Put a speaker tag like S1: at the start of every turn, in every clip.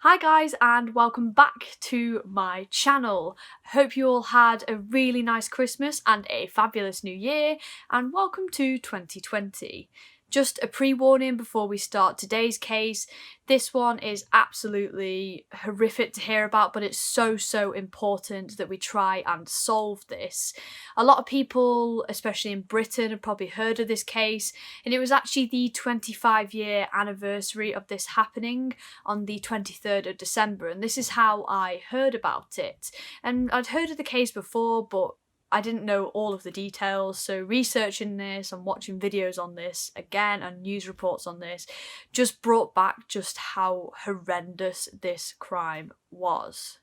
S1: Hi guys and welcome back to my channel. Hope you all had a really nice Christmas and a fabulous new year, and welcome to 2020. Just a pre-warning before we start today's case. This one is absolutely horrific to hear about, but it's so important that we try and solve this. A lot of people, especially in Britain, have probably heard of this case, and it was actually the 25-year anniversary of this happening on the 23rd of December, and this is how I heard about it. And I'd heard of the case before, but I didn't know all of the details, so researching this and watching videos on this again and news reports on this just brought back just how horrendous this crime was.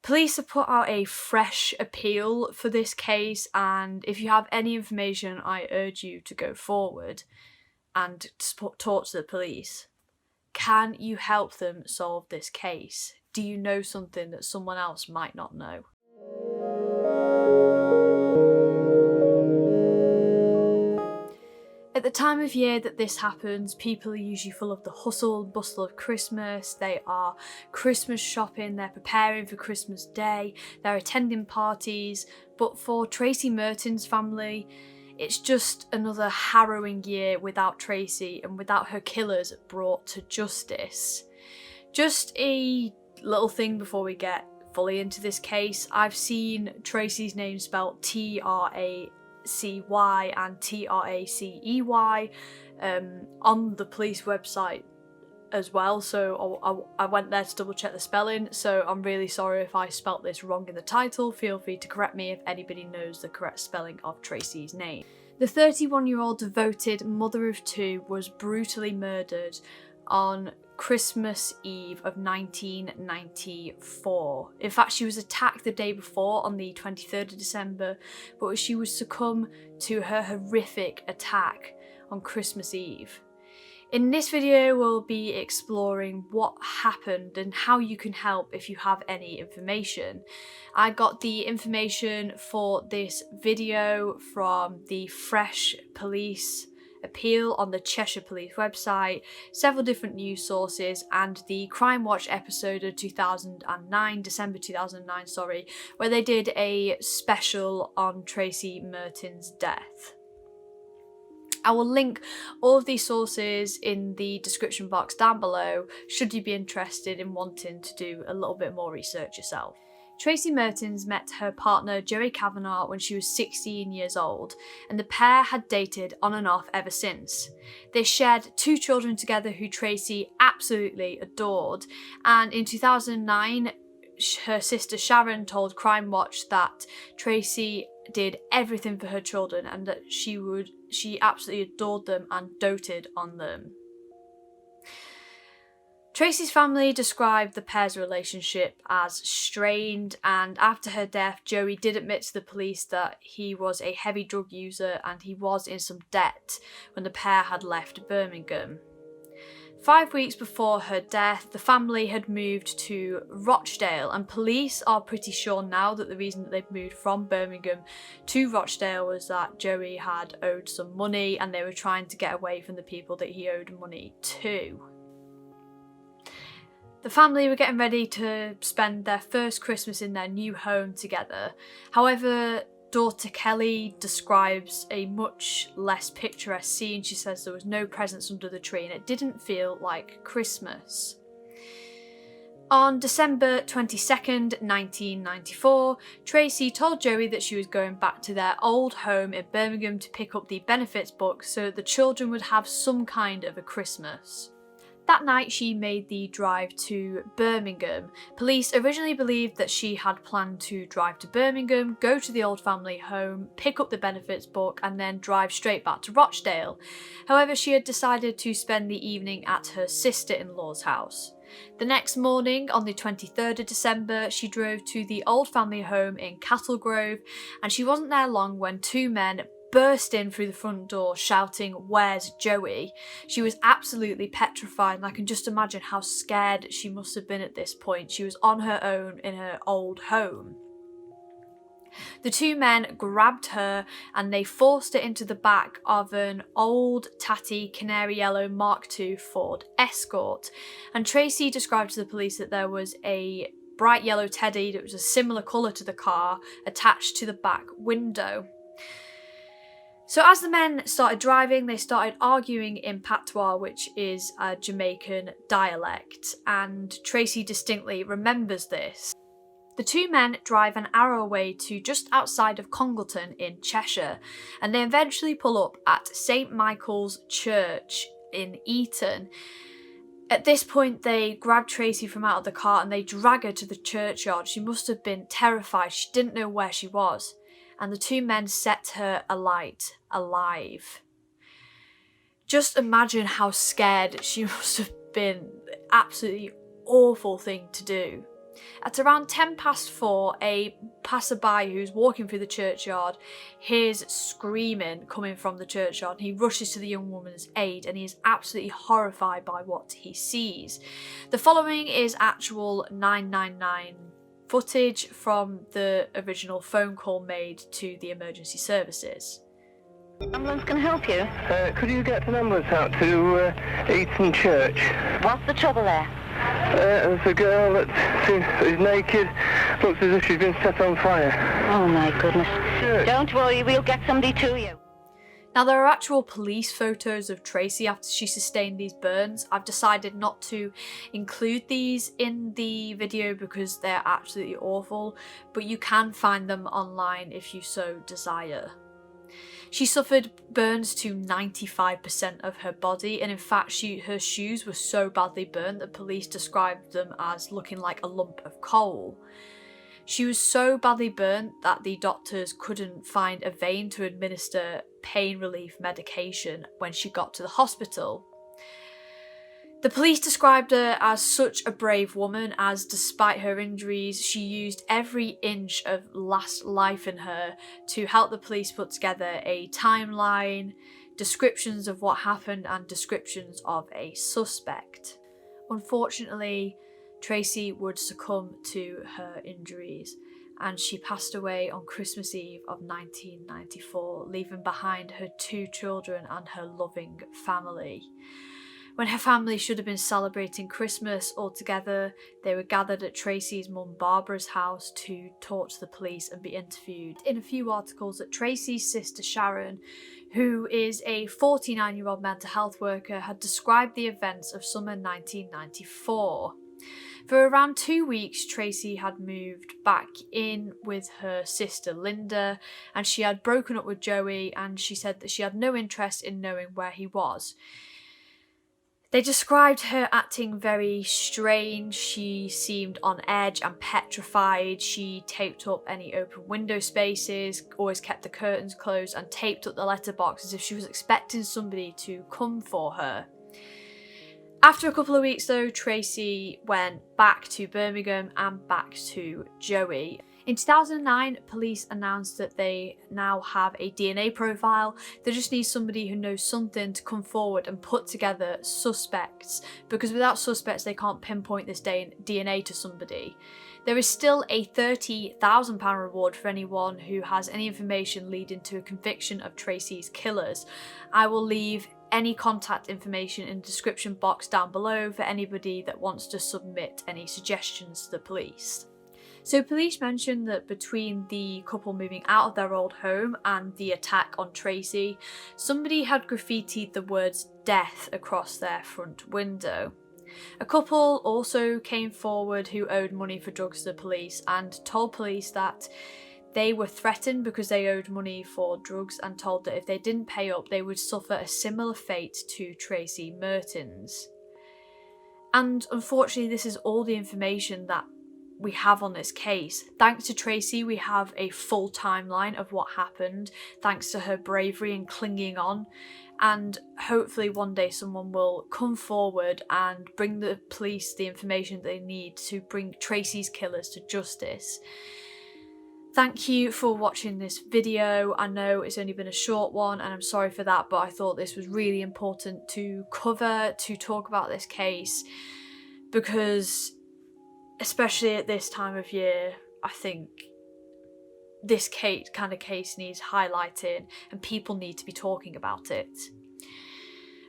S1: Police have put out a fresh appeal for this case, and if you have any information, I urge you to go forward and talk to the police. Can you help them solve this case? Do you know something that someone else might not know? At the time of year that this happens, people are usually full of the hustle and bustle of Christmas. They are Christmas shopping, they're preparing for Christmas Day, they're attending parties. But for Tracey Mertens' family, it's just another harrowing year without Tracey and without her killers brought to justice. Just a little thing before we get fully into this case. I've seen Tracey's name spelled Tracey and Tracey on the police website as well, so I went there to double check the spelling, so I'm really sorry if I spelt this wrong in the title. Feel free to correct me if anybody knows the correct spelling of Tracey's name. The 31-year-old devoted mother of two was brutally murdered on Christmas Eve of 1994. In fact, she was attacked the day before on the 23rd of December, but she would succumb to her horrific attack on Christmas Eve. In this video, we'll be exploring what happened and how you can help if you have any information. I got the information for this video from the Fresh Police appeal on the Cheshire Police website, several different news sources, and the Crime Watch episode of December 2009, where they did a special on Tracey Mertens' death. I will link all of these sources in the description box down below should you be interested in wanting to do a little bit more research yourself. Tracey Mertens met her partner Joey Kavanagh when she was 16 years old, and the pair had dated on and off ever since. They shared two children together who Tracey absolutely adored, and in 2009 her sister Sharon told Crime Watch that Tracey did everything for her children and that she absolutely adored them and doted on them. Tracey's family described the pair's relationship as strained, and after her death, Joey did admit to the police that he was a heavy drug user and he was in some debt when the pair had left Birmingham. 5 weeks before her death, the family had moved to Rochdale, and police are pretty sure now that the reason that they'd moved from Birmingham to Rochdale was that Joey had owed some money and they were trying to get away from the people that he owed money to. The family were getting ready to spend their first Christmas in their new home together. However, daughter Kelly describes a much less picturesque scene. She says there was no presents under the tree and it didn't feel like Christmas. On December 22nd, 1994, Tracey told Joey that she was going back to their old home in Birmingham to pick up the benefits book so that the children would have some kind of a Christmas. That night she made the drive to Birmingham. Police originally believed that she had planned to drive to Birmingham, go to the old family home, pick up the benefits book and then drive straight back to Rochdale. However, she had decided to spend the evening at her sister-in-law's house. The next morning, on the 23rd of December, she drove to the old family home in Cattle Grove, and she wasn't there long when two men burst in through the front door shouting, "Where's Joey?" She was absolutely petrified, and I can just imagine how scared she must have been at this point. She was on her own in her old home. The two men grabbed her and they forced her into the back of an old, tatty, canary yellow Mark II Ford Escort. And Tracey described to the police that there was a bright yellow teddy that was a similar colour to the car attached to the back window. So as the men started driving, they started arguing in patois, which is a Jamaican dialect, and Tracey distinctly remembers this. The two men drive an hour away to just outside of Congleton in Cheshire, and they eventually pull up at St Michael's Church in Eaton. At this point, they grab Tracey from out of the car and they drag her to the churchyard. She must have been terrified. She didn't know where she was. And the two men set her alight, alive. Just imagine how scared she must have been. Absolutely awful thing to do. At around 4:10, a passerby who's walking through the churchyard hears screaming coming from the churchyard. He rushes to the young woman's aid and he is absolutely horrified by what he sees. The following is actual 999 footage from the original phone call made to the emergency services.
S2: Ambulance can help you.
S3: Could you get an ambulance out to Eaton Church?
S2: What's the trouble there?
S3: There's a girl that is naked, looks as if she's been set on fire.
S2: Oh my goodness.
S3: Church.
S2: Don't worry, we'll get somebody to you.
S1: Now there are actual police photos of Tracey after she sustained these burns. I've decided not to include these in the video because they're absolutely awful, but you can find them online if you so desire. She suffered burns to 95% of her body, and in fact her shoes were so badly burnt that police described them as looking like a lump of coal. She was so badly burnt that the doctors couldn't find a vein to administer pain relief medication when she got to the hospital. The police described her as such a brave woman as, despite her injuries, she used every inch of last life in her to help the police put together a timeline, descriptions of what happened and descriptions of a suspect. Unfortunately, Tracey would succumb to her injuries and she passed away on Christmas Eve of 1994, leaving behind her 2 children and her loving family. When her family should have been celebrating Christmas all together, they were gathered at Tracey's mum Barbara's house to talk to the police and be interviewed. In a few articles that Tracey's sister Sharon, who is a 49-year-old mental health worker, had described the events of summer 1994. For around 2 weeks, Tracey had moved back in with her sister Linda, and she had broken up with Joey, and she said that she had no interest in knowing where he was. They described her acting very strange. She seemed on edge and petrified. She taped up any open window spaces, always kept the curtains closed, and taped up the letterbox as if she was expecting somebody to come for her. After a couple of weeks though, Tracey went back to Birmingham and back to Joey. In 2009, police announced that they now have a DNA profile. They just need somebody who knows something to come forward and put together suspects, because without suspects they can't pinpoint this DNA to somebody. There is still a £30,000 reward for anyone who has any information leading to a conviction of Tracey's killers. I will leave any contact information in the description box down below for anybody that wants to submit any suggestions to the police. So police mentioned that between the couple moving out of their old home and the attack on Tracey, somebody had graffitied the words death across their front window. A couple also came forward who owed money for drugs to the police and told police that they were threatened because they owed money for drugs, and told that if they didn't pay up they would suffer a similar fate to Tracey Mertens. And unfortunately this is all the information that we have on this case. Thanks to Tracey, we have a full timeline of what happened, thanks to her bravery and clinging on, and hopefully one day someone will come forward and bring the police the information they need to bring Tracey's killers to justice. Thank you for watching this video. I know it's only been a short one and I'm sorry for that, but I thought this was really important to cover, to talk about this case, because especially at this time of year, I think this kind of case needs highlighting and people need to be talking about it.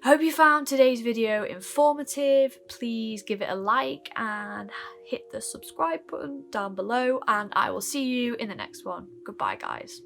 S1: I hope you found today's video informative. Please give it a like and hit the subscribe button down below, and I will see you in the next one. Goodbye, guys.